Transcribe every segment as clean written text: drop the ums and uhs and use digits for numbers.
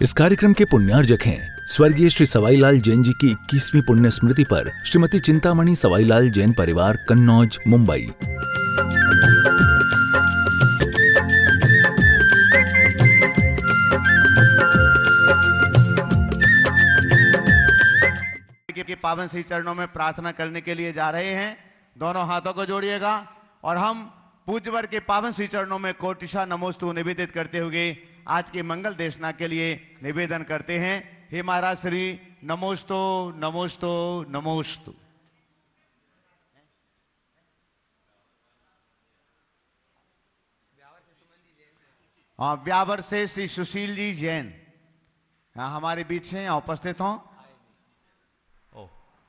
इस कार्यक्रम के पुण्यार्जक हैं स्वर्गीय श्री सवाईलाल जैन जी की 21वीं पुण्य स्मृति पर श्रीमती चिंतामणि सवाईलाल जैन परिवार, कन्नौज, मुंबई। के पावन श्री चरणों में प्रार्थना करने के लिए जा रहे हैं। दोनों हाथों को जोड़िएगा और हम पूज्यवर के पावन श्री चरणों में कोटिशा नमोस्तु निवेदित करते हुए आज की मंगल देशना के लिए निवेदन करते हैं। हे महाराज श्री नमोस्तु नमोस्तु नमोस्तु। हाँ, व्यावर से श्री सुशील जी जैन हाँ हमारे बीच हैं, यहाँ उपस्थित हों।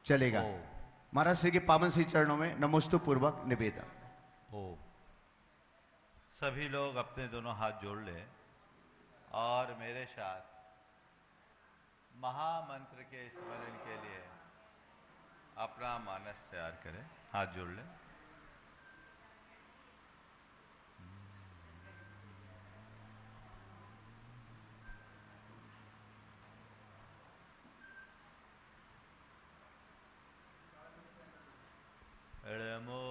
चलेगा। महाराज श्री के पावन श्री चरणों में नमोस्तु पूर्वक निवेदन। सभी लोग अपने दोनों हाथ जोड़ लें और मेरे साथ महामंत्र के स्मरण के लिए अपना मानस तैयार करें। हाथ जोड़ लें। नमो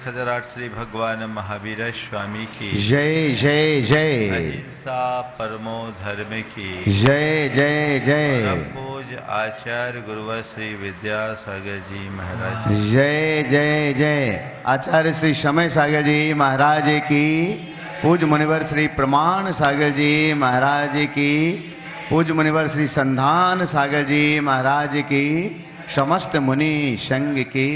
खजराट श्री भगवान महावीर स्वामी की जय जय जय। अहिंसा परमो धर्म की जय जय जय। पूज आचार्य गुरुवर श्री विद्यासागर जी महाराज जय जय जय। आचार्य श्री समय सागर जी महाराज की, पूज मुनिवर श्री प्रमाण सागर जी महाराज की, पूज मुनिवर श्री संधान सागर जी महाराज की, समस्त मुनि संघ की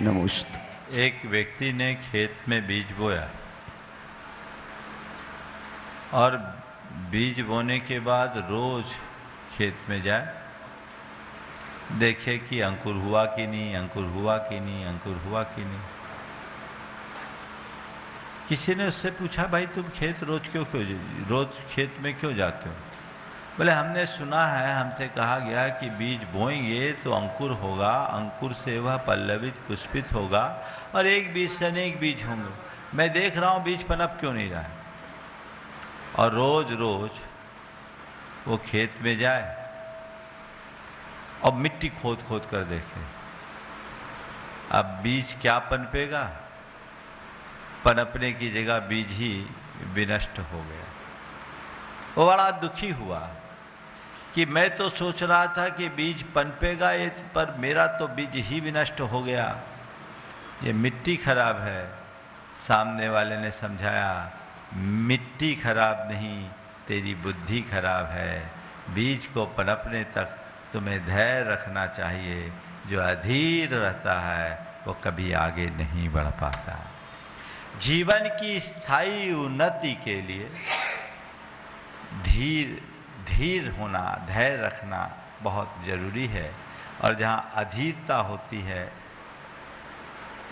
नमोस्तु। एक व्यक्ति ने खेत में बीज बोया और बीज बोने के बाद रोज खेत में जाए, देखे कि अंकुर हुआ कि नहीं, अंकुर हुआ कि नहीं, अंकुर हुआ कि नहीं। किसी ने उससे पूछा, भाई तुम खेत रोज खेत में क्यों जाते हो? बोले हमने सुना है, हमसे कहा गया कि बीज बोएंगे तो अंकुर होगा, अंकुर से वह पल्लवित पुष्पित होगा और एक बीज से अनेक बीज होंगे। मैं देख रहा हूँ बीज पनप क्यों नहीं रहा है। और रोज रोज वो खेत में जाए और मिट्टी खोद खोद कर देखे, अब बीज क्या पनपेगा? पनपने की जगह बीज ही विनष्ट हो गया। वो बड़ा दुखी हुआ कि मैं तो सोच रहा था कि बीज पनपेगा, पर मेरा तो बीज ही विनष्ट हो गया, ये मिट्टी खराब है। सामने वाले ने समझाया, मिट्टी खराब नहीं, तेरी बुद्धि खराब है। बीज को पनपने तक तुम्हें धैर्य रखना चाहिए। जो अधीर रहता है वो कभी आगे नहीं बढ़ पाता। जीवन की स्थायी उन्नति के लिए धीर होना, धैर्य रखना बहुत जरूरी है। और जहाँ अधीरता होती है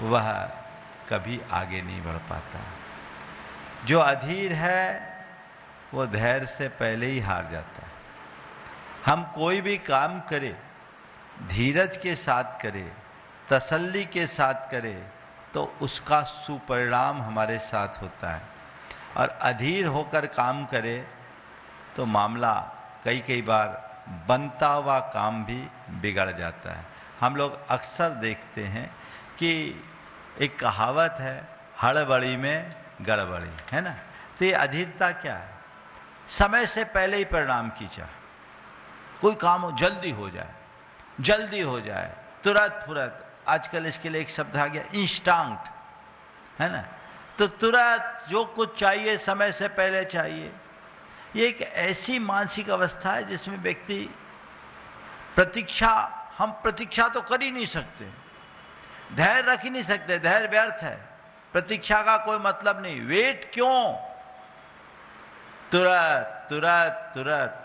वह कभी आगे नहीं बढ़ पाता। जो अधीर है वो धैर्य से पहले ही हार जाता है। हम कोई भी काम करें, धीरज के साथ करें, तसल्ली के साथ करें, तो उसका सुपरिणाम हमारे साथ होता है। और अधीर होकर काम करें तो मामला कई बार बनता हुआ काम भी बिगड़ जाता है। हम लोग अक्सर देखते हैं कि एक कहावत है, हड़बड़ी में गड़बड़ी, है ना। तो ये अधीरता क्या है? समय से पहले ही परिणाम की चाह, कोई काम हो जल्दी हो जाए, तुरंत फुरत। आजकल इसके लिए एक शब्द आ गया, इंस्टेंट, है ना। तो तुरंत जो कुछ चाहिए समय से पहले चाहिए। ये एक ऐसी मानसिक अवस्था है जिसमें व्यक्ति हम प्रतीक्षा तो कर ही नहीं सकते, धैर्य रख ही नहीं सकते, धैर्य व्यर्थ है, प्रतीक्षा का कोई मतलब नहीं। वेट क्यों? तुरंत।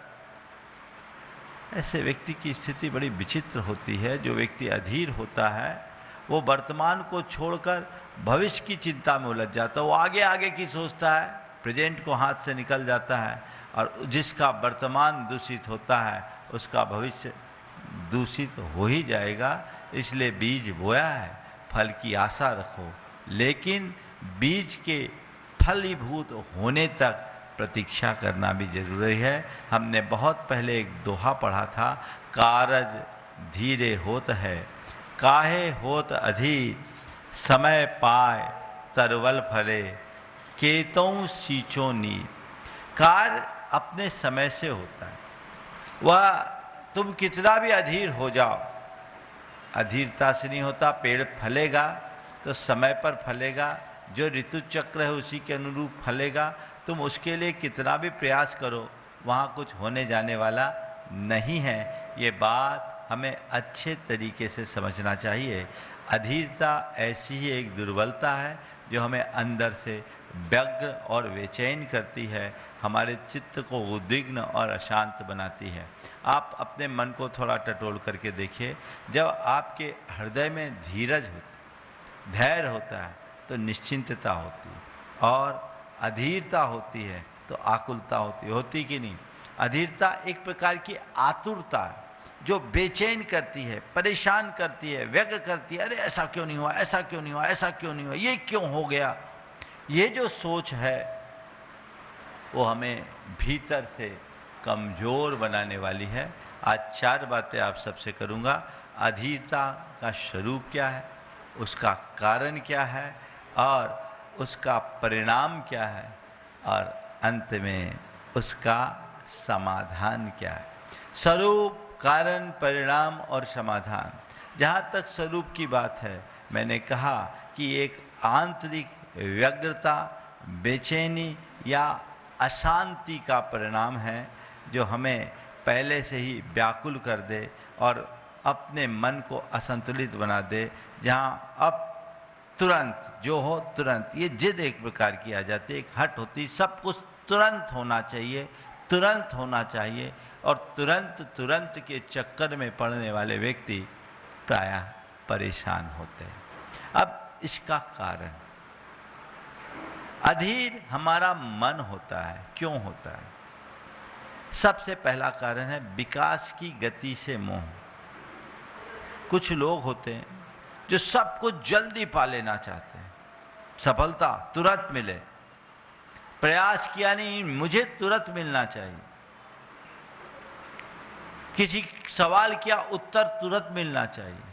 ऐसे व्यक्ति की स्थिति बड़ी विचित्र होती है। जो व्यक्ति अधीर होता है वो वर्तमान को छोड़कर भविष्य की चिंता में उलझ जाता है। वो आगे की सोचता है, प्रेजेंट को हाथ से निकल जाता है, और जिसका वर्तमान दूषित होता है उसका भविष्य दूषित हो ही जाएगा। इसलिए बीज बोया है, फल की आशा रखो, लेकिन बीज के फलीभूत होने तक प्रतीक्षा करना भी जरूरी है। हमने बहुत पहले एक दोहा पढ़ा था, कारज धीरे होत है, काहे होत अधीर, समय पाए तरवल फले, केतों सींचो नीर। कार्य अपने समय से होता है। वह तुम कितना भी अधीर हो जाओ, अधीरता से नहीं होता। पेड़ फलेगा तो समय पर फलेगा, जो ऋतु चक्र है उसी के अनुरूप फलेगा। तुम उसके लिए कितना भी प्रयास करो, वहाँ कुछ होने जाने वाला नहीं है। ये बात हमें अच्छे तरीके से समझना चाहिए। अधीरता ऐसी ही एक दुर्बलता है जो हमें अंदर से व्यग्र और बेचैन करती है, हमारे चित्त को उद्विग्न और अशांत बनाती है। आप अपने मन को थोड़ा टटोल करके देखिए। जब आपके हृदय में धीरज होती, धैर्य होता है, तो निश्चिंतता होती है, और अधीरता होती है तो आकुलता होती कि नहीं। अधीरता एक प्रकार की आतुरता है जो बेचैन करती है, परेशान करती है, व्यग्र करती है। अरे ऐसा क्यों नहीं हुआ, ऐसा क्यों नहीं हुआ, ऐसा क्यों नहीं हुआ, ये क्यों हो गया। ये जो सोच है वो हमें भीतर से कमज़ोर बनाने वाली है। आज 4 बातें आप सबसे करूँगा। अधीरता का स्वरूप क्या है, उसका कारण क्या है, और उसका परिणाम क्या है, और अंत में उसका समाधान क्या है। स्वरूप, कारण, परिणाम और समाधान। जहाँ तक स्वरूप की बात है, मैंने कहा कि एक आंतरिक व्यग्रता, बेचैनी या अशांति का परिणाम है जो हमें पहले से ही व्याकुल कर दे और अपने मन को असंतुलित बना दे। जहाँ अब तुरंत जो हो तुरंत, ये जिद एक प्रकार की आ जाती है, एक हट होती, सब कुछ तुरंत होना चाहिए, तुरंत होना चाहिए। और तुरंत के चक्कर में पड़ने वाले व्यक्ति प्रायः परेशान होते हैं। अब इसका कारण, अधीर हमारा मन होता है। क्यों होता है? सबसे पहला कारण है विकास की गति से मोह। कुछ लोग होते हैं जो सब कुछ जल्दी पा लेना चाहते हैं, सफलता तुरंत मिले, प्रयास किया नहीं, मुझे तुरंत मिलना चाहिए। किसी सवाल किया उत्तर तुरंत मिलना चाहिए,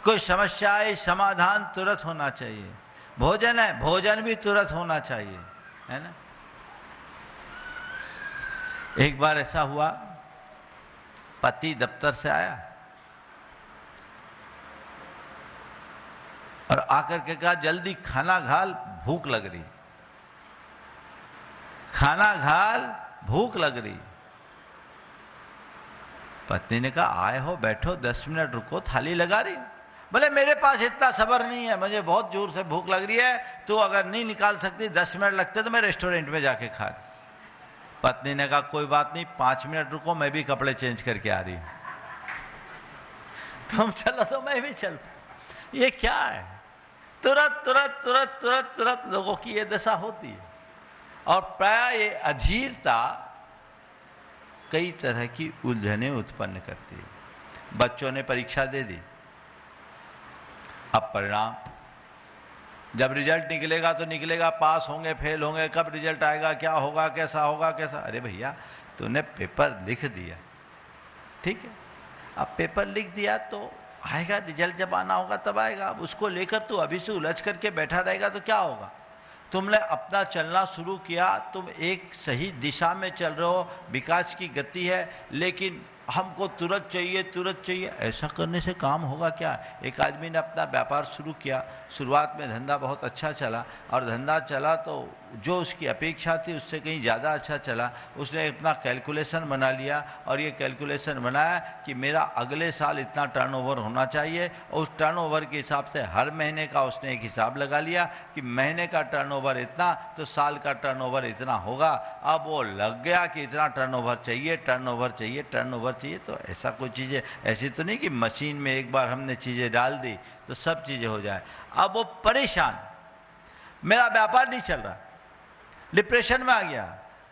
कोई समस्या है समाधान तुरंत होना चाहिए, भोजन है भोजन भी तुरंत होना चाहिए, है ना। एक बार ऐसा हुआ, पति दफ्तर से आया और आकर के कहा जल्दी खाना घाल भूख लग रही, खाना घाल भूख लग रही। पत्नी ने कहा आए हो बैठो 10 मिनट रुको थाली लगा रही। बोले मेरे पास इतना सब्र नहीं है, मुझे बहुत जोर से भूख लग रही है, तो अगर नहीं निकाल सकती 10 मिनट लगते तो मैं रेस्टोरेंट में जाके खा रही। पत्नी ने कहा कोई बात नहीं 5 मिनट रुको मैं भी कपड़े चेंज करके आ रही हूं। तुम चलो तो मैं भी चलता। ये क्या है, तुरंत तुरंत तुरंत तुरंत तुरंत लोगों की ये दशा होती है। और प्राय ये अधीरता कई तरह की उलझनें उत्पन्न करती है। बच्चों ने परीक्षा दे दी, अब परिणाम जब रिजल्ट निकलेगा तो निकलेगा, पास होंगे फेल होंगे, कब रिजल्ट आएगा, क्या होगा, कैसा होगा, कैसा। अरे भैया तूने पेपर लिख दिया, ठीक है, अब पेपर लिख दिया तो आएगा, रिजल्ट जब आना होगा तब आएगा। अब उसको लेकर तू अभी से उलझ करके बैठा रहेगा तो क्या होगा। तुमने अपना चलना शुरू किया, तुम एक सही दिशा में चल रहे हो, विकास की गति है, लेकिन हमको तुरंत चाहिए तुरंत चाहिए, ऐसा करने से काम होगा क्या। एक आदमी ने अपना व्यापार शुरू किया, शुरुआत में धंधा बहुत अच्छा चला, और धंधा चला तो जो उसकी अपेक्षा थी उससे कहीं ज़्यादा अच्छा चला। उसने अपना कैलकुलेशन बना लिया, और ये कैलकुलेशन बनाया कि मेरा अगले साल इतना टर्नओवर होना चाहिए, और उस टर्नओवर के हिसाब से हर महीने का उसने एक हिसाब लगा लिया कि महीने का टर्नओवर इतना तो साल का टर्नओवर इतना होगा। अब वो लग गया कि इतना टर्नओवर चाहिए टर्नओवर चाहिए टर्नओवर चाहिए। तो ऐसा कोई चीज़ें ऐसी तो नहीं कि मशीन में एक बार हमने चीज़ें डाल दी तो सब चीज़ें हो जाए। अब वो परेशान, मेरा व्यापार नहीं चल रहा, डिप्रेशन में आ गया।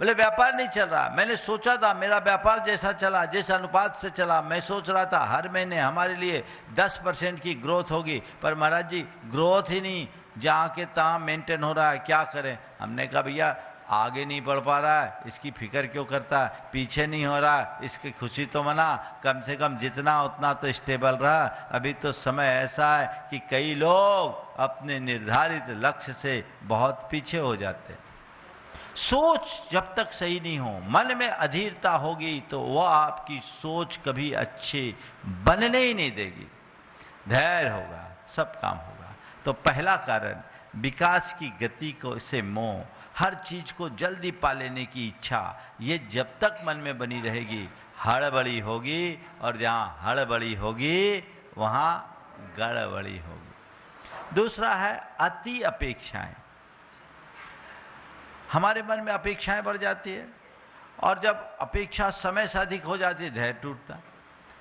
बोले व्यापार नहीं चल रहा, मैंने सोचा था मेरा व्यापार जैसा चला, जिस अनुपात से चला, मैं सोच रहा था हर महीने हमारे लिए 10% की ग्रोथ होगी, पर महाराज जी ग्रोथ ही नहीं, जहाँ के तहाँ मेंटेन हो रहा है, क्या करें। हमने कहा भैया आगे नहीं बढ़ पा रहा है इसकी फिक्र क्यों करता है, पीछे नहीं हो रहा है इसकी खुशी तो मना, कम से कम जितना उतना तो स्टेबल रहा। अभी तो समय ऐसा है कि कई लोग अपने निर्धारित लक्ष्य से बहुत पीछे हो जाते हैं। सोच जब तक सही नहीं हो, मन में अधीरता होगी तो वह आपकी सोच कभी अच्छी बनने ही नहीं देगी। धैर्य होगा सब काम होगा। तो पहला कारण विकास की गति को से मोह, हर चीज को जल्दी पा लेने की इच्छा, ये जब तक मन में बनी रहेगी हड़बड़ी होगी, और जहाँ हड़बड़ी होगी वहाँ गड़बड़ी होगी। दूसरा है अति अपेक्षाएं। हमारे मन में अपेक्षाएं बढ़ जाती है, और जब अपेक्षा समय से अधिक हो जाती है धैर्य टूटता।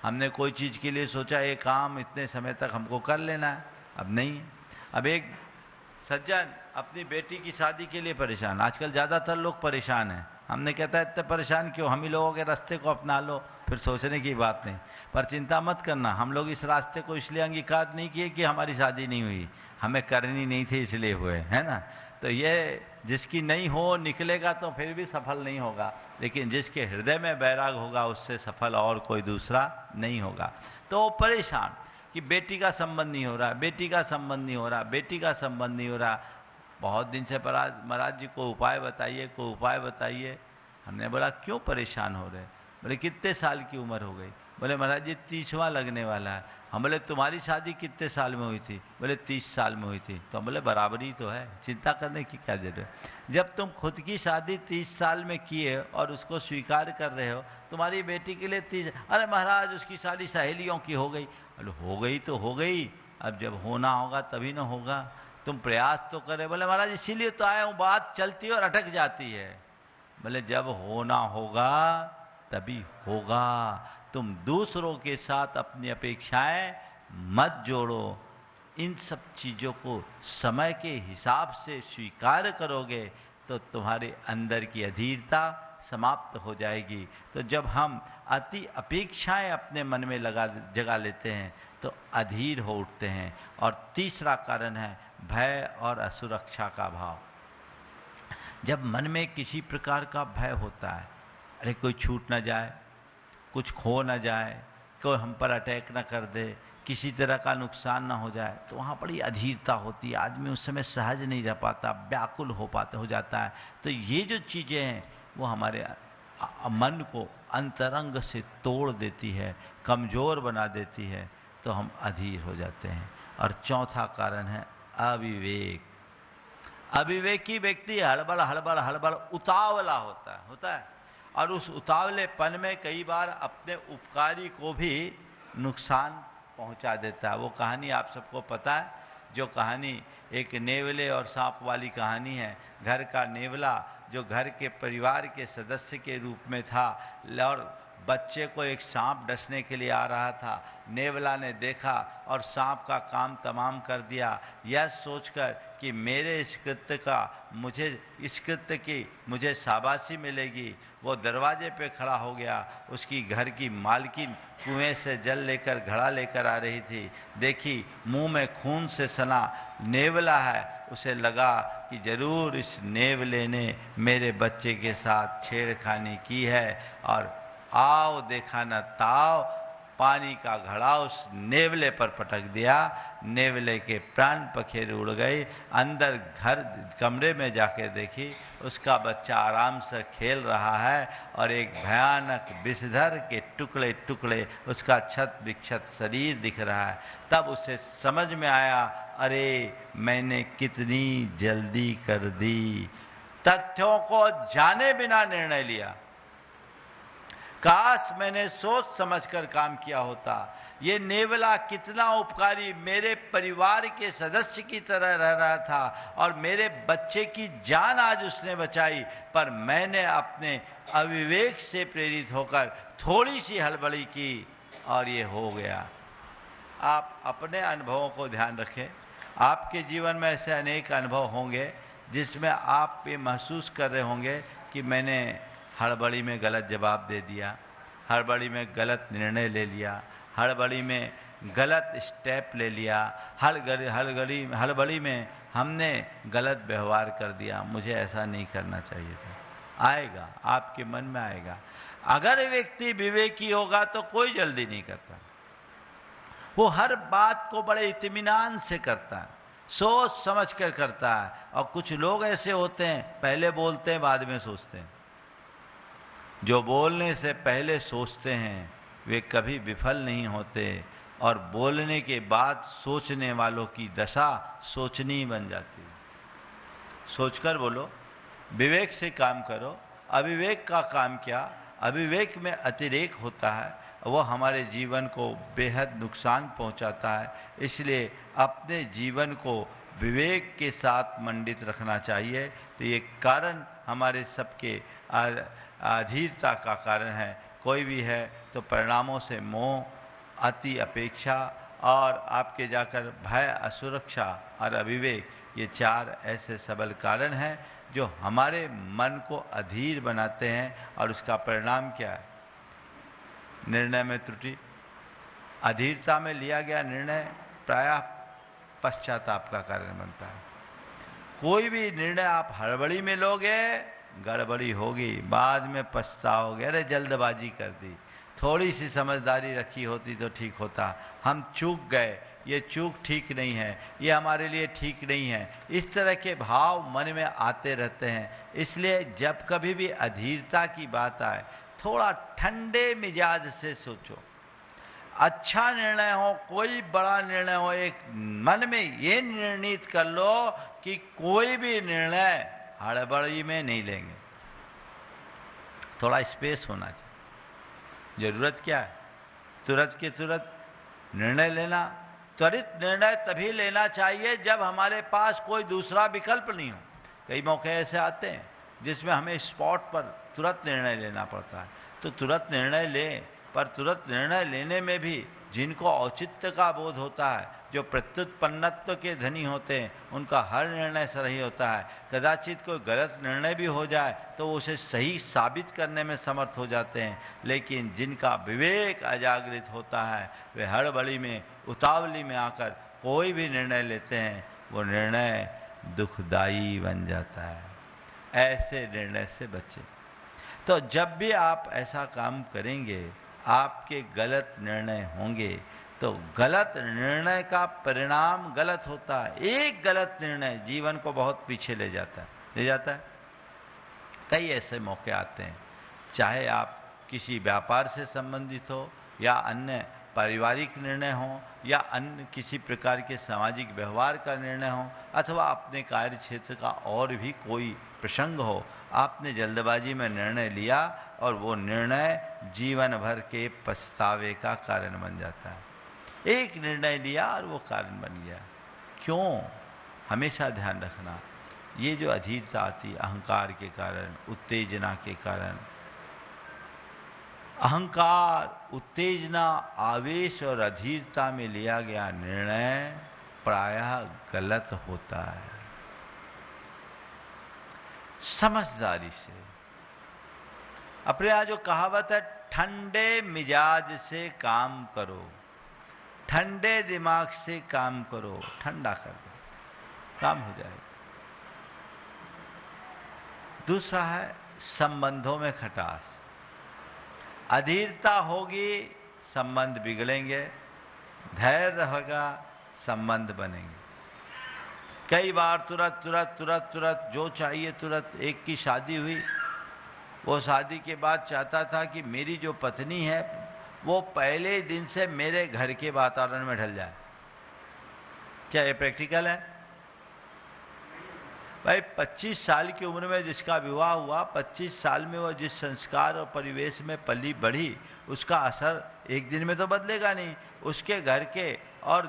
हमने कोई चीज़ के लिए सोचा ये काम इतने समय तक हमको कर लेना है, अब नहीं है। अब एक सज्जन अपनी बेटी की शादी के लिए परेशान, आजकल ज़्यादातर लोग परेशान हैं। हमने कहता है इतने परेशान क्यों, हम ही लोगों के रास्ते को अपना लो, फिर सोचने की बात नहीं। पर चिंता मत करना, हम लोग इस रास्ते को इसलिए अंगीकार नहीं किए कि हमारी शादी नहीं हुई, हमें करनी नहीं थी इसलिए हुए, है ना। तो ये जिसकी नहीं हो निकलेगा तो फिर भी सफल नहीं होगा, लेकिन जिसके हृदय में बैराग होगा उससे सफल और कोई दूसरा नहीं होगा। तो परेशान कि बेटी का संबंध नहीं हो रहा, बेटी का संबंध नहीं हो रहा, बेटी का संबंध नहीं हो रहा। बहुत दिन से महाराज जी को उपाय बताइए, को उपाय बताइए। हमने बोला क्यों परेशान हो रहे। बोले कितने साल की उम्र हो गई। बोले महाराज जी 30वां लगने वाला है। हम बोले तुम्हारी शादी कितने साल में हुई थी। बोले 30 साल में हुई थी। तो हम बोले बराबरी तो है, चिंता करने की क्या जरूरत। जब तुम खुद की शादी 30 साल में किए और उसको स्वीकार कर रहे हो, तुम्हारी बेटी के लिए 30, अरे महाराज उसकी शादी सहेलियों की हो गई। बोले हो गई तो हो गई, अब जब होना होगा तभी ना होगा, तुम प्रयास तो करे। बोले महाराज इसीलिए तो आया हूँ, बात चलती है और अटक जाती है। बोले जब होना होगा तभी होगा। तुम दूसरों के साथ अपनी अपेक्षाएं मत जोड़ो, इन सब चीज़ों को समय के हिसाब से स्वीकार करोगे तो तुम्हारे अंदर की अधीरता समाप्त हो जाएगी। तो जब हम अति अपेक्षाएं अपने मन में जगा लेते हैं तो अधीर हो उठते हैं। और तीसरा कारण है भय और असुरक्षा का भाव। जब मन में किसी प्रकार का भय होता है, अरे कोई छूट ना जाए, कुछ खो न जाए, कोई हम पर अटैक न कर दे, किसी तरह का नुकसान ना हो जाए, तो वहाँ बड़ी अधीरता होती है। आदमी उस समय सहज नहीं रह पाता, व्याकुल हो जाता है। तो ये जो चीज़ें हैं वो हमारे मन को अंतरंग से तोड़ देती है, कमज़ोर बना देती है, तो हम अधीर हो जाते हैं। और चौथा कारण है अविवेक। अविवेकी व्यक्ति हड़बड़ उतावला होता है और उस उतावलेपन में कई बार अपने उपकारी को भी नुकसान पहुंचा देता है। वो कहानी आप सबको पता है, जो कहानी एक नेवले और सांप वाली कहानी है। घर का नेवला जो घर के परिवार के सदस्य के रूप में था और बच्चे को एक सांप डसने के लिए आ रहा था। नेवला ने देखा और सांप का काम तमाम कर दिया, यह सोचकर कि मेरे इस कृत्य की मुझे शाबाशी मिलेगी। वो दरवाजे पे खड़ा हो गया। उसकी घर की मालकिन कुएं से जल लेकर घड़ा लेकर आ रही थी। देखी मुंह में खून से सना नेवला है। उसे लगा कि जरूर इस नेवले ने मेरे बच्चे के साथ छेड़खानी की है। और आओ देखा न ताव, पानी का घड़ा उस नेवले पर पटक दिया। नेवले के प्राण पखेरु उड़ गए। अंदर घर कमरे में जाके देखी, उसका बच्चा आराम से खेल रहा है और एक भयानक विषधर के टुकड़े टुकड़े उसका छत विक्षत शरीर दिख रहा है। तब उसे समझ में आया, अरे मैंने कितनी जल्दी कर दी। तथ्यों को जाने बिना निर्णय लिया। काश मैंने सोच समझकर काम किया होता। ये नेवला कितना उपकारी, मेरे परिवार के सदस्य की तरह रह रहा था और मेरे बच्चे की जान आज उसने बचाई। पर मैंने अपने अविवेक से प्रेरित होकर थोड़ी सी हड़बड़ी की और ये हो गया। आप अपने अनुभवों को ध्यान रखें। आपके जीवन में ऐसे अनेक अनुभव होंगे जिसमें आप ये महसूस कर रहे होंगे कि मैंने हड़बड़ी में गलत जवाब दे दिया, हड़बड़ी में गलत निर्णय ले लिया, हड़बड़ी में गलत स्टेप ले लिया, हड़बड़ी में हमने गलत व्यवहार कर दिया, मुझे ऐसा नहीं करना चाहिए था। आएगा, आपके मन में आएगा। अगर व्यक्ति विवेकी होगा तो कोई जल्दी नहीं करता। वो हर बात को बड़े इत्मीनान से करता है, सोच समझ कर करता है। और कुछ लोग ऐसे होते हैं, पहले बोलते हैं बाद में सोचते हैं। जो बोलने से पहले सोचते हैं वे कभी विफल नहीं होते, और बोलने के बाद सोचने वालों की दशा सोचनी बन जाती है। सोचकर बोलो, विवेक से काम करो। अविवेक का काम क्या? अविवेक में अतिरेक होता है, वह हमारे जीवन को बेहद नुकसान पहुंचाता है। इसलिए अपने जीवन को विवेक के साथ मंडित रखना चाहिए। तो ये कारण हमारे सबके अधीरता का कारण है। कोई भी है तो परिणामों से मोह, अति अपेक्षा और आपके जाकर भय, असुरक्षा और अविवेक, ये चार ऐसे सबल कारण हैं जो हमारे मन को अधीर बनाते हैं। और उसका परिणाम क्या है? निर्णय में त्रुटि। अधीरता में लिया गया निर्णय प्रायः पश्चाताप का कारण बनता है। कोई भी निर्णय आप हड़बड़ी में लोगे, गड़बड़ी होगी, बाद में पछताओगे, अरे जल्दबाजी कर दी, थोड़ी सी समझदारी रखी होती तो ठीक होता, हम चूक गए, ये चूक ठीक नहीं है, ये हमारे लिए ठीक नहीं है। इस तरह के भाव मन में आते रहते हैं। इसलिए जब कभी भी अधीरता की बात आए, थोड़ा ठंडे मिजाज से सोचो। अच्छा निर्णय हो, कोई बड़ा निर्णय हो, एक मन में ये निर्णित कर लो कि कोई भी निर्णय हड़बड़ी में नहीं लेंगे। थोड़ा स्पेस होना चाहिए। जरूरत क्या है? तुरंत के तुरंत निर्णय लेना। त्वरित निर्णय तभी लेना चाहिए जब हमारे पास कोई दूसरा विकल्प नहीं हो। कई मौके ऐसे आते हैं जिसमें हमें स्पॉट पर तुरंत निर्णय लेना पड़ता है, तो तुरंत निर्णय लें। पर तुरंत निर्णय लेने में भी जिनको औचित्य का बोध होता है, जो प्रत्युत्पन्नत्व के धनी होते हैं, उनका हर निर्णय सही होता है। कदाचित कोई गलत निर्णय भी हो जाए तो उसे सही साबित करने में समर्थ हो जाते हैं। लेकिन जिनका विवेक अजागृत होता है, वे हड़बड़ी में, उतावली में आकर कोई भी निर्णय लेते हैं, वो निर्णय दुखदायी बन जाता है। ऐसे निर्णय से बचें। तो जब भी आप ऐसा काम करेंगे, आपके गलत निर्णय होंगे तो गलत निर्णय का परिणाम गलत होता है। एक गलत निर्णय जीवन को बहुत पीछे ले जाता है। कई ऐसे मौके आते हैं, चाहे आप किसी व्यापार से संबंधित हो या अन्य पारिवारिक निर्णय हो या अन्य किसी प्रकार के सामाजिक व्यवहार का निर्णय हो अथवा अपने कार्य क्षेत्र का और भी कोई प्रसंग हो, आपने जल्दबाजी में निर्णय लिया और वो निर्णय जीवन भर के पछतावे का कारण बन जाता है। एक निर्णय लिया और वो कारण बन गया। क्यों? हमेशा ध्यान रखना, ये जो अधीरता आती है अहंकार के कारण, उत्तेजना के कारण, अहंकार, उत्तेजना, आवेश और अधीरता में लिया गया निर्णय प्रायः गलत होता है। समझदारी से अपने यहाँ जो कहावत है, ठंडे मिजाज से काम करो, ठंडे दिमाग से काम करो, ठंडा कर दो, काम हो जाएगा। दूसरा है संबंधों में खटास। अधीरता होगी, संबंध बिगड़ेंगे, धैर्य रहेगा, संबंध बनेंगे। कई बार तुरंत जो चाहिए तुरंत। एक की शादी हुई, वो शादी के बाद चाहता था कि मेरी जो पत्नी है वो पहले दिन से मेरे घर के वातावरण में ढल जाए। क्या ये प्रैक्टिकल है? भाई 25 साल की उम्र में जिसका विवाह हुआ, 25 साल में वो जिस संस्कार और परिवेश में पली बढ़ी, उसका असर एक दिन में तो बदलेगा नहीं। उसके घर के और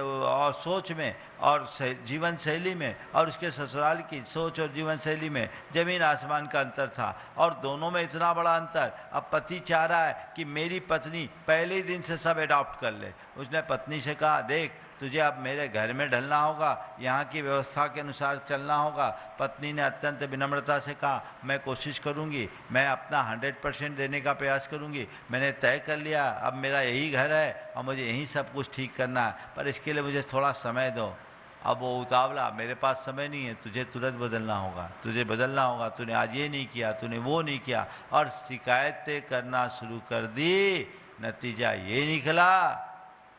और सोच में और जीवन शैली में और उसके ससुराल की सोच और जीवन शैली में जमीन आसमान का अंतर था, और दोनों में इतना बड़ा अंतर। अब पति चाह रहा है कि मेरी पत्नी पहले ही दिन से सब एडॉप्ट कर ले। उसने पत्नी से कहा, देख तुझे अब मेरे घर में ढलना होगा, यहाँ की व्यवस्था के अनुसार चलना होगा। पत्नी ने अत्यंत विनम्रता से कहा, मैं कोशिश करूँगी, मैं अपना 100% देने का प्रयास करूँगी। मैंने तय कर लिया, अब मेरा यही घर है और मुझे यही सब कुछ ठीक करना है, पर इसके लिए मुझे थोड़ा समय दो। अब वो उतावला, मेरे पास समय नहीं है, तुझे तुरंत बदलना होगा, तुझे बदलना होगा, तूने आज ये नहीं किया, तूने वो नहीं किया, और शिकायतें करना शुरू कर दी। नतीजा ये निकला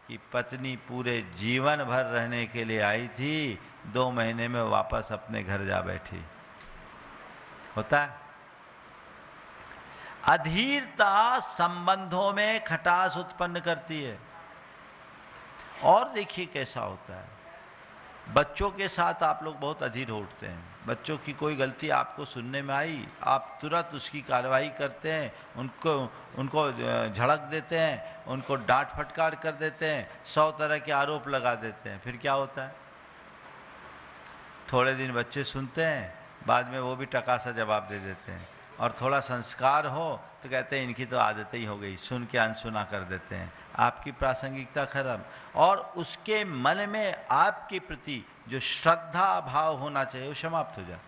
कि पत्नी पूरे जीवन भर रहने के लिए आई थी, 2 महीने में वापस अपने घर जा बैठी। होता है। अधीरता संबंधों में खटास उत्पन्न करती है। और देखिए कैसा होता है, बच्चों के साथ आप लोग बहुत अधीर हो उठते हैं। बच्चों की कोई गलती आपको सुनने में आई, आप तुरंत उसकी कार्रवाई करते हैं, उनको झड़क देते हैं, उनको डांट फटकार कर देते हैं, 100 तरह के आरोप लगा देते हैं। फिर क्या होता है? थोड़े दिन बच्चे सुनते हैं, बाद में वो भी टका सा जवाब दे देते हैं, और थोड़ा संस्कार हो तो कहते हैं इनकी तो आदत ही हो गई, सुन के अनसुना कर देते हैं। आपकी प्रासंगिकता खत्म, और उसके मन में आपके प्रति जो श्रद्धा भाव होना चाहिए वो समाप्त हो जाए।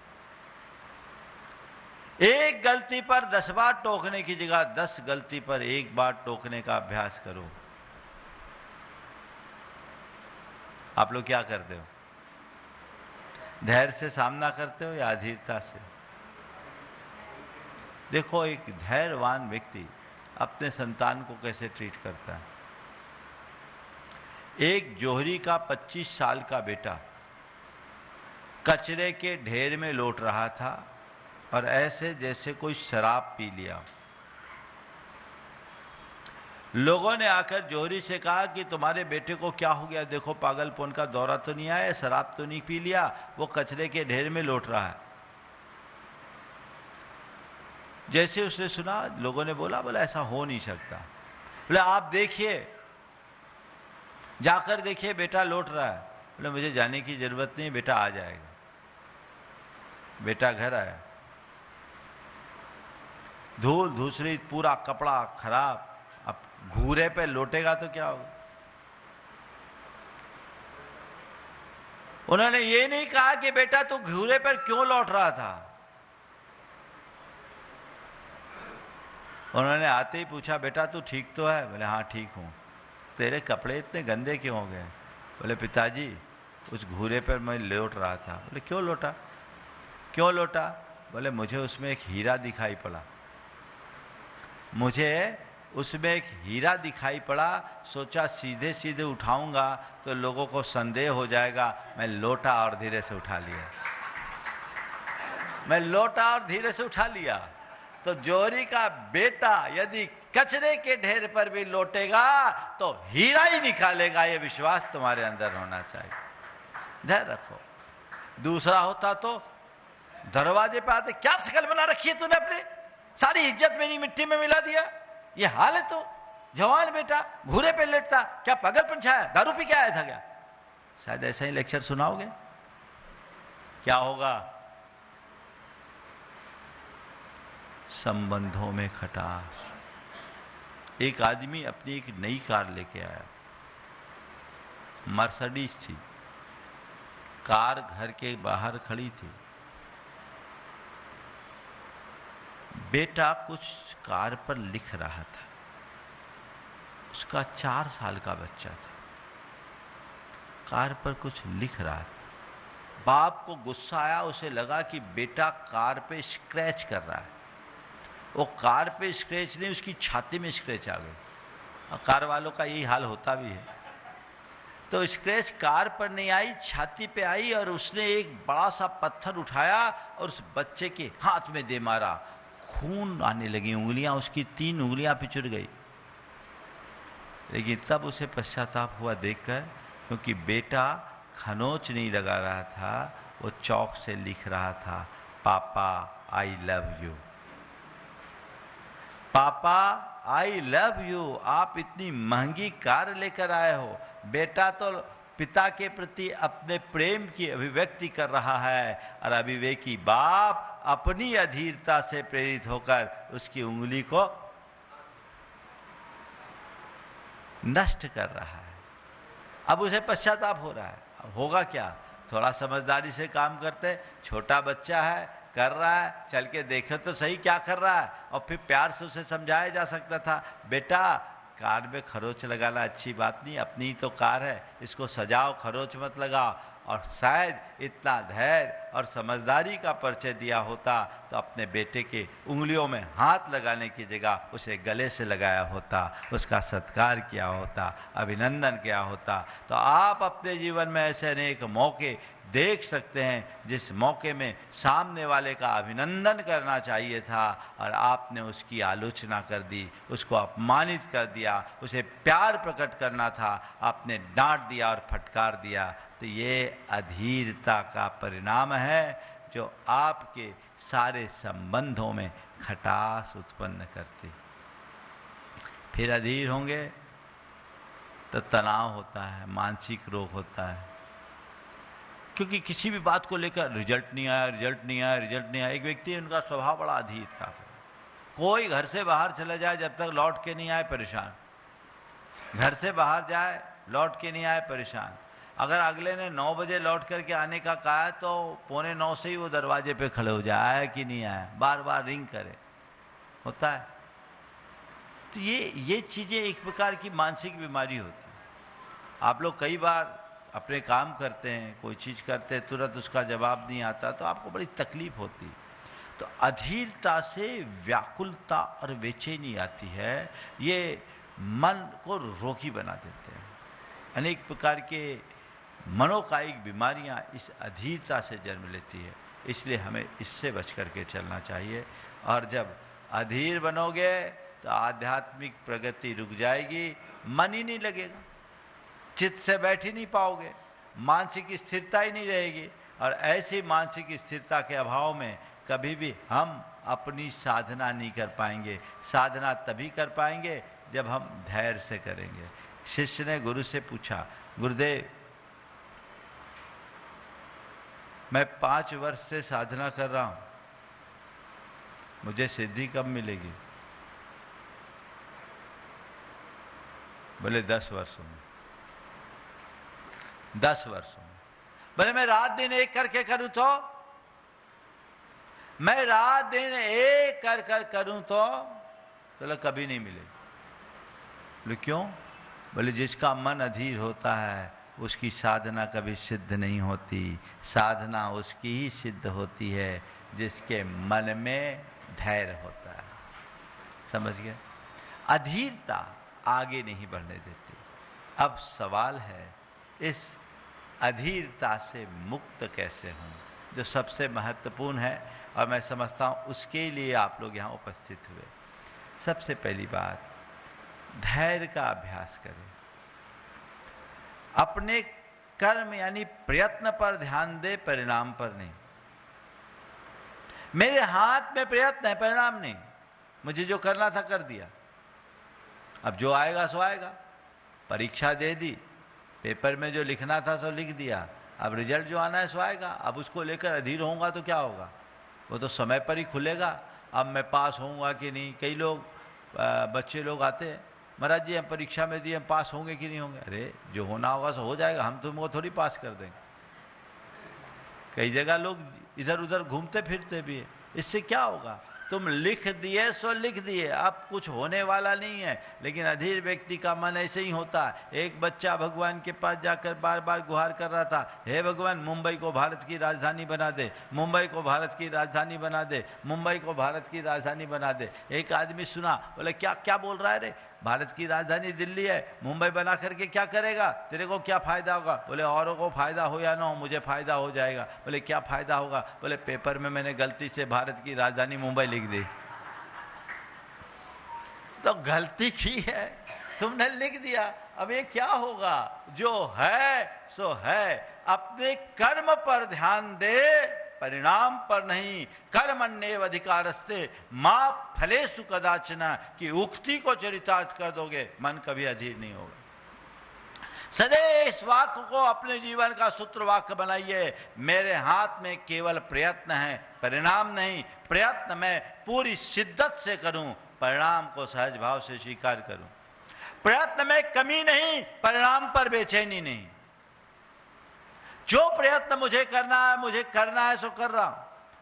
एक गलती पर 10 बार टोकने की जगह 10 गलती पर 1 बार टोकने का अभ्यास करो। आप लोग क्या करते हो? धैर्य से सामना करते हो या अधीरता से? देखो, एक धैर्यवान व्यक्ति अपने संतान को कैसे ट्रीट करता है। एक जौहरी का 25 साल का बेटा कचरे के ढेर में लौट रहा था, और ऐसे जैसे कोई शराब पी लिया। लोगों ने आकर जौहरी से कहा कि तुम्हारे बेटे को क्या हो गया, देखो पागलपन का दौरा तो नहीं आया, शराब तो नहीं पी लिया, वो कचरे के ढेर में लौट रहा है। जैसे उसने सुना, लोगों ने बोला ऐसा हो नहीं सकता। बोले आप देखिए, जाकर देखिए बेटा लौट रहा है। बोले मुझे जाने की जरूरत नहीं, बेटा आ जाएगा। बेटा घर आया, धूल धूसरी, पूरा कपड़ा खराब। अब घूरे पे लौटेगा तो क्या होगा? उन्होंने ये नहीं कहा कि बेटा तू घूरे पर क्यों लौट रहा था। उन्होंने आते ही पूछा, बेटा तू ठीक तो है? बोले हाँ ठीक हूँ। तेरे कपड़े इतने गंदे क्यों हो गए? बोले पिताजी उस घूरे पर मैं लौट रहा था। बोले क्यों लौटा? क्यों लौटा? बोले मुझे उसमें एक हीरा दिखाई पड़ा, मुझे उसमें एक हीरा दिखाई पड़ा। सोचा सीधे सीधे उठाऊंगा तो लोगों को संदेह हो जाएगा, मैं लौटा और धीरे से उठा लिया। मैं लौटा और धीरे से उठा लिया। तो जोहरी का बेटा यदि कचरे के ढेर पर भी लौटेगा तो हीरा ही निकालेगा, ये विश्वास तुम्हारे अंदर होना चाहिए। धैर्य रखो। दूसरा होता तो दरवाजे पे आते, क्या शकल बना रखी है तूने अपनी, सारी इज्जत मेरी मिट्टी में मिला दिया, ये हाल है तो। जवान बेटा घूरे पे लेटता, क्या पागलपन छाया, दारू पी के आया था क्या? शायद ऐसा ही लेक्चर सुनाओगे। क्या होगा? संबंधों में खटास। एक आदमी अपनी एक नई कार लेके आया, मर्सिडीज थी। कार घर के बाहर खड़ी थी। बेटा कुछ कार पर लिख रहा था। उसका 4 साल का बच्चा था, कार पर कुछ लिख रहा था। बाप को गुस्सा आया, उसे लगा कि बेटा कार पे स्क्रैच कर रहा है। वो कार पे स्क्रैच नहीं, उसकी छाती में स्क्रैच आ गई। और कार वालों का यही हाल होता भी है। तो स्क्रैच कार पर नहीं आई, छाती पे आई, और उसने एक बड़ा सा पत्थर उठाया और उस बच्चे के हाथ में दे मारा। खून आने लगी, उंगलियां, उसकी 3 उंगलियां पिचुर गई। लेकिन तब उसे पश्चाताप हुआ देखकर, क्योंकि बेटा खनोच नहीं लगा रहा था, वो चौक से लिख रहा था, पापा आई लव यू, पापा आई लव यू। आप इतनी महंगी कार लेकर आए हो। बेटा तो पिता के प्रति अपने प्रेम की अभिव्यक्ति कर रहा है, और अविवेकी बाप अपनी अधीरता से प्रेरित होकर उसकी उंगली को नष्ट कर रहा है। अब उसे पश्चाताप हो रहा है। अब होगा क्या? थोड़ा समझदारी से काम करते। छोटा बच्चा है, कर रहा है, चल के देखो तो सही क्या कर रहा है, और फिर प्यार से उसे समझाया जा सकता था, बेटा कार में खरोच लगाना अच्छी बात नहीं, अपनी ही तो कार है, इसको सजाओ, खरोच मत लगाओ। और शायद इतना धैर्य और समझदारी का परिचय दिया होता तो अपने बेटे के उंगलियों में हाथ लगाने की जगह उसे गले से लगाया होता, उसका सत्कार किया होता, अभिनंदन किया होता। तो आप अपने जीवन में ऐसे अनेक मौके देख सकते हैं जिस मौके में सामने वाले का अभिनंदन करना चाहिए था और आपने उसकी आलोचना कर दी, उसको अपमानित कर दिया, उसे प्यार प्रकट करना था, आपने डांट दिया और फटकार दिया। तो ये अधीरता का परिणाम है जो आपके सारे संबंधों में खटास उत्पन्न करती। फिर अधीर होंगे तो तनाव होता है, मानसिक रोग होता है, क्योंकि किसी भी बात को लेकर रिजल्ट नहीं आया, रिजल्ट नहीं आया, रिजल्ट नहीं आया। एक व्यक्ति, उनका स्वभाव बड़ा अधीर था। कोई घर से बाहर चला जाए, जब तक लौट के नहीं आए परेशान। घर से बाहर जाए, लौट के नहीं आए परेशान। अगर अगले ने 9 बजे लौट करके आने का कहा तो 8:45 से ही वो दरवाजे पे खड़े हो जाए, आया कि नहीं आया, बार बार रिंग करे, होता है। तो ये चीज़ें एक प्रकार की मानसिक बीमारी होती है। आप लोग कई बार अपने काम करते हैं, कोई चीज़ करते हैं, तुरंत उसका जवाब नहीं आता तो आपको बड़ी तकलीफ होती है। तो अधीरता से व्याकुलता और बेचैनी आती है, ये मन को रोगी बना देते हैं। अनेक प्रकार के मनोकायिक बीमारियां इस अधीरता से जन्म लेती है, इसलिए हमें इससे बच करके चलना चाहिए। और जब अधीर बनोगे तो आध्यात्मिक प्रगति रुक जाएगी, मन ही नहीं लगेगा, चित्त से बैठ ही नहीं पाओगे, मानसिक स्थिरता ही नहीं रहेगी। और ऐसी मानसिक स्थिरता के अभाव में कभी भी हम अपनी साधना नहीं कर पाएंगे। साधना तभी कर पाएंगे जब हम धैर्य से करेंगे। शिष्य ने गुरु से पूछा, गुरुदेव मैं 5 वर्ष से साधना कर रहा हूं, मुझे सिद्धि कब मिलेगी? बोले 10 वर्षों में। 10 वर्षों में। बोले मैं रात दिन एक करके करूं तो? मैं रात दिन एक कर करूं तो? बोले कभी नहीं मिलेगी। बोले क्यों? बोले जिसका मन अधीर होता है उसकी साधना कभी सिद्ध नहीं होती। साधना उसकी ही सिद्ध होती है जिसके मन में धैर्य होता है। समझ गए? अधीरता आगे नहीं बढ़ने देती। अब सवाल है इस अधीरता से मुक्त कैसे हूँ, जो सबसे महत्वपूर्ण है और मैं समझता हूँ उसके लिए आप लोग यहाँ उपस्थित हुए। सबसे पहली बात, धैर्य का अभ्यास करें। अपने कर्म यानी प्रयत्न पर ध्यान दे, परिणाम पर नहीं। मेरे हाथ में प्रयत्न है, परिणाम नहीं। मुझे जो करना था कर दिया, अब जो आएगा सो आएगा। परीक्षा दे दी, पेपर में जो लिखना था सो लिख दिया, अब रिजल्ट जो आना है सो आएगा। अब उसको लेकर अधीर होऊंगा तो क्या होगा, वो तो समय पर ही खुलेगा। अब मैं पास होऊंगा कि नहीं, कई लोग बच्चे लोग आते हैं, महाराज जी हम परीक्षा में दिए, हम पास होंगे कि नहीं होंगे। अरे जो होना होगा सो हो जाएगा, हम तुमको थोड़ी पास कर देंगे। कई जगह लोग इधर उधर घूमते फिरते भी है, इससे क्या होगा। तुम लिख दिए सो लिख दिए, अब कुछ होने वाला नहीं है। लेकिन अधीर व्यक्ति का मन ऐसे ही होता है। एक बच्चा भगवान के पास जाकर बार बार गुहार कर रहा था, हे भगवान मुंबई को भारत की राजधानी बना दे, मुंबई को भारत की राजधानी बना दे, मुंबई को भारत की राजधानी बना दे। एक आदमी सुना, बोले क्या क्या बोल रहा है रे, भारत की राजधानी दिल्ली है, मुंबई बना करके क्या करेगा, तेरे को क्या फायदा होगा। बोले औरों को फायदा हो या ना हो, मुझे फायदा हो जाएगा। बोले क्या फायदा होगा। बोले पेपर में मैंने गलती से भारत की राजधानी मुंबई लिख दी। तो गलती की है, तुमने लिख दिया, अब ये क्या होगा। जो है सो है, अपने कर्म पर ध्यान दे, परिणाम पर नहीं। कर्मण्येव अधिकारस्ते मां फलेषु कदाचन की उक्ति को चरितार्थ कर दोगे, मन कभी अधीर नहीं होगा। सदैव इस वाक्य को अपने जीवन का सूत्र वाक्य बनाइए। मेरे हाथ में केवल प्रयत्न है, परिणाम नहीं। प्रयत्न मैं पूरी शिद्दत से करूं, परिणाम को सहज भाव से स्वीकार करूं। प्रयत्न में कमी नहीं, परिणाम पर बेचैनी नहीं। जो प्रयत्न मुझे करना है सो कर रहा हूं।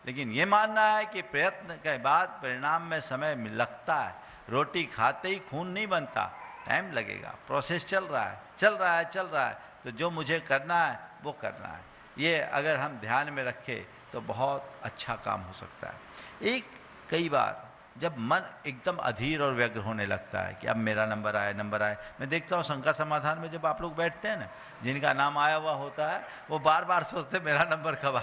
लेकिन ये मानना है कि प्रयत्न के बाद परिणाम में समय लगता है। रोटी खाते ही खून नहीं बनता, टाइम लगेगा। प्रोसेस चल रहा है। तो जो मुझे करना है वो करना है। ये अगर हम ध्यान में रखें तो बहुत अच्छा काम हो सकता है। कई बार जब मन एकदम अधीर और व्यग्र होने लगता है कि अब मेरा नंबर आए। मैं देखता हूँ शंका समाधान में जब आप लोग बैठते हैं ना, जिनका नाम आया हुआ होता है वो बार बार सोचते मेरा नंबर कब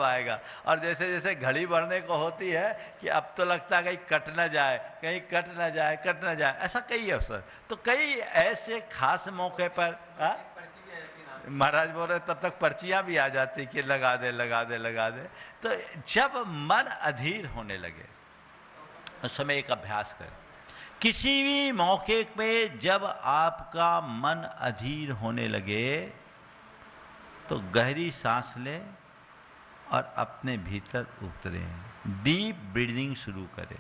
आएगा। और जैसे जैसे घड़ी बढ़ने को होती है कि अब तो लगता है कहीं कट ना जाए, ऐसा कई अवसर। तो कई ऐसे खास मौके पर महाराज बोल रहे तब तक पर्चियां भी आ जाती कि लगा दे। तो जब मन अधीर होने लगे उस समय एक अभ्यास करें। किसी भी मौके पे जब आपका मन अधीर होने लगे तो गहरी सांस लें और अपने भीतर उतरें। डीप ब्रीदिंग शुरू करें।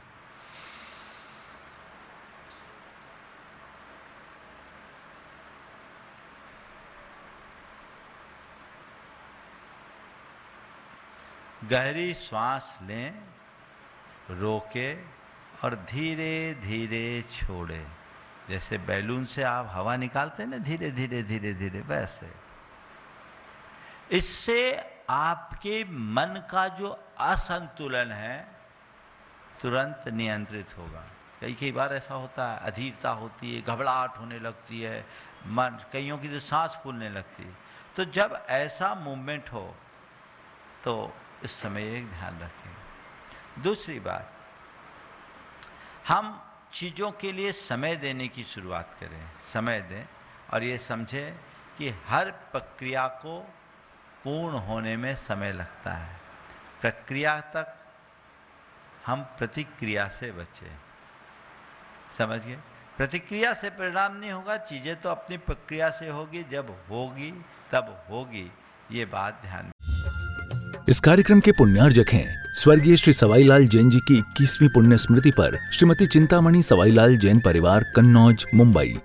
गहरी श्वास लें, रोके और धीरे धीरे छोड़े। जैसे बैलून से आप हवा निकालते हैं ना, धीरे धीरे वैसे। इससे आपके मन का जो असंतुलन है तुरंत नियंत्रित होगा। कई बार ऐसा होता है, अधीरता होती है, घबराहट होने लगती है, मन कईयों की तो सांस फूलने लगती है। तो जब ऐसा मूवमेंट हो तो इस समय एक ध्यान रखें। दूसरी बात, हम चीज़ों के लिए समय देने की शुरुआत करें। समय दें और ये समझें कि हर प्रक्रिया को पूर्ण होने में समय लगता है। प्रक्रिया तक हम प्रतिक्रिया से बचें। समझ गए? प्रतिक्रिया से परिणाम नहीं होगा, चीज़ें तो अपनी प्रक्रिया से होगी, जब होगी तब होगी। ये बात ध्यान में। इस कार्यक्रम के पुण्यार्जक हैं स्वर्गीय श्री सवाईलाल जैन जी की 21वीं पुण्य स्मृति पर श्रीमती चिंतामणि सवाईलाल जैन परिवार, कन्नौज, मुंबई।